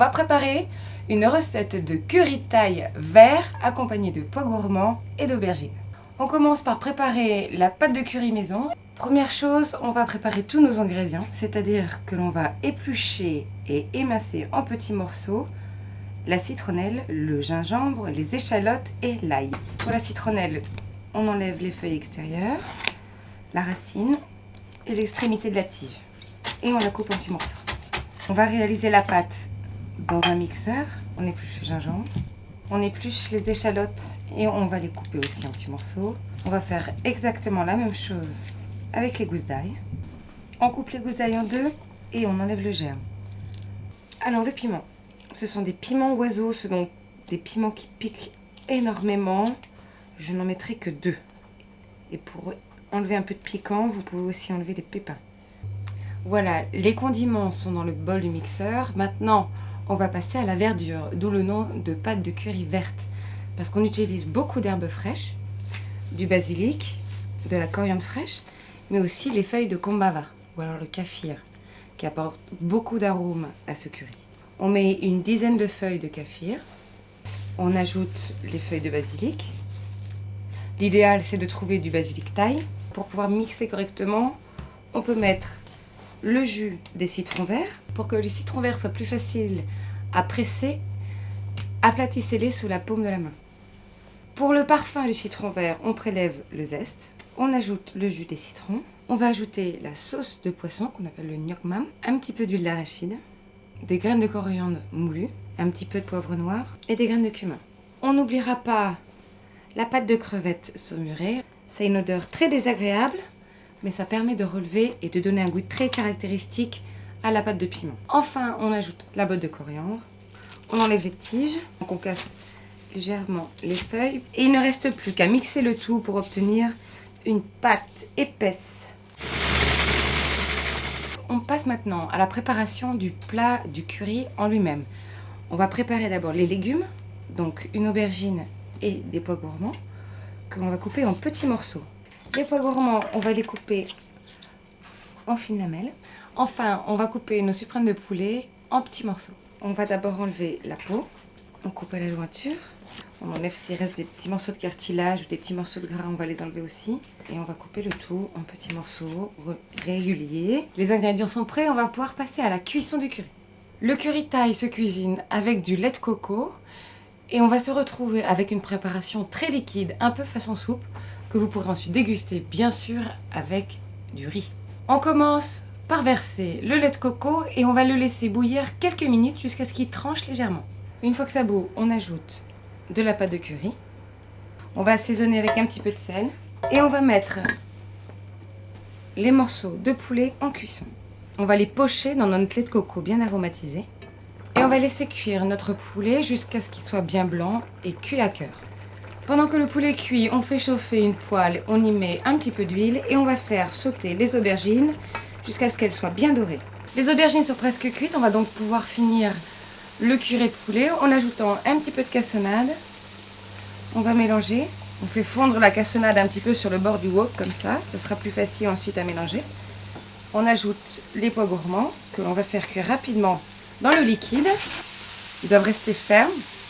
va préparer une recette de curry thaï vert accompagnée de pois gourmands et d'aubergines. On commence par préparer la pâte de curry maison. Première chose, on va préparer tous nos ingrédients, c'est-à-dire que l'on va éplucher et émincer en petits morceaux la citronnelle, le gingembre, les échalotes et l'ail. Pour la citronnelle, on enlève les feuilles extérieures, la racine et l'extrémité de la tige et on la coupe en petits morceaux. On va réaliser la pâte dans un mixeur, on épluche le gingembre, on épluche les échalotes et on va les couper aussi en petits morceaux. On va faire exactement la même chose avec les gousses d'ail. On coupe les gousses d'ail en deux et on enlève le germe. Alors le piment, ce sont des piments oiseaux, ce sont des piments qui piquent énormément. Je n'en mettrai que 2. Et pour enlever un peu de piquant, vous pouvez aussi enlever les pépins. Voilà, les condiments sont dans le bol du mixeur. Maintenant, on va passer à la verdure, d'où le nom de pâte de curry verte. Parce qu'on utilise beaucoup d'herbes fraîches, du basilic, de la coriandre fraîche, mais aussi les feuilles de kombava, ou alors le kaffir, qui apporte beaucoup d'arômes à ce curry. On met une dizaine de feuilles de kaffir, on ajoute les feuilles de basilic. L'idéal, c'est de trouver du basilic thaï. Pour pouvoir mixer correctement, on peut mettre le jus des citrons verts. Pour que les citrons verts soient plus faciles à presser, aplatissez-les sous la paume de la main. Pour le parfum du citron vert, on prélève le zeste. On ajoute le jus des citrons. On va ajouter la sauce de poisson qu'on appelle le gnoc mam, un petit peu d'huile d'arachide, des graines de coriandre moulues, un petit peu de poivre noir et des graines de cumin. On n'oubliera pas la pâte de crevettes saumurée. Ça a une odeur très désagréable, mais ça permet de relever et de donner un goût très caractéristique à la pâte de piment. Enfin, on ajoute la botte de coriandre. On enlève les tiges, donc on casse légèrement les feuilles. Et il ne reste plus qu'à mixer le tout pour obtenir une pâte épaisse. On passe maintenant à la préparation du plat du curry en lui-même. On va préparer d'abord les légumes, donc une aubergine et des pois gourmands que l'on va couper en petits morceaux. Les pois gourmands, on va les couper en fines lamelles. Enfin, on va couper nos suprêmes de poulet en petits morceaux. On va d'abord enlever la peau, on coupe à la jointure. On enlève s'il reste des petits morceaux de cartilage ou des petits morceaux de gras, on va les enlever aussi. Et on va couper le tout en petits morceaux réguliers. Les ingrédients sont prêts, on va pouvoir passer à la cuisson du curry. Le curry thaï se cuisine avec du lait de coco. Et on va se retrouver avec une préparation très liquide, un peu façon soupe, que vous pourrez ensuite déguster, bien sûr, avec du riz. On commence par verser le lait de coco et on va le laisser bouillir quelques minutes jusqu'à ce qu'il tranche légèrement. Une fois que ça bout, on ajoute de la pâte de curry. On va assaisonner avec un petit peu de sel. Et on va mettre les morceaux de poulet en cuisson. On va les pocher dans notre lait de coco bien aromatisé. Et on va laisser cuire notre poulet jusqu'à ce qu'il soit bien blanc et cuit à cœur. Pendant que le poulet cuit, on fait chauffer une poêle, on y met un petit peu d'huile et on va faire sauter les aubergines jusqu'à ce qu'elles soient bien dorées. Les aubergines sont presque cuites, on va donc pouvoir finir le curry de poulet en ajoutant un petit peu de cassonade. On va mélanger, on fait fondre la cassonade un petit peu sur le bord du wok comme ça sera plus facile ensuite à mélanger. On ajoute les pois gourmands que l'on va faire cuire rapidement dans le liquide. Ils doivent rester fermes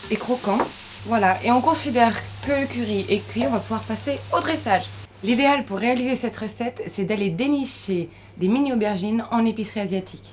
et croquants. Voilà, et on considère que le curry est cuit, on va pouvoir passer au dressage. L'idéal pour réaliser cette recette, c'est d'aller dénicher des mini aubergines en épicerie asiatique.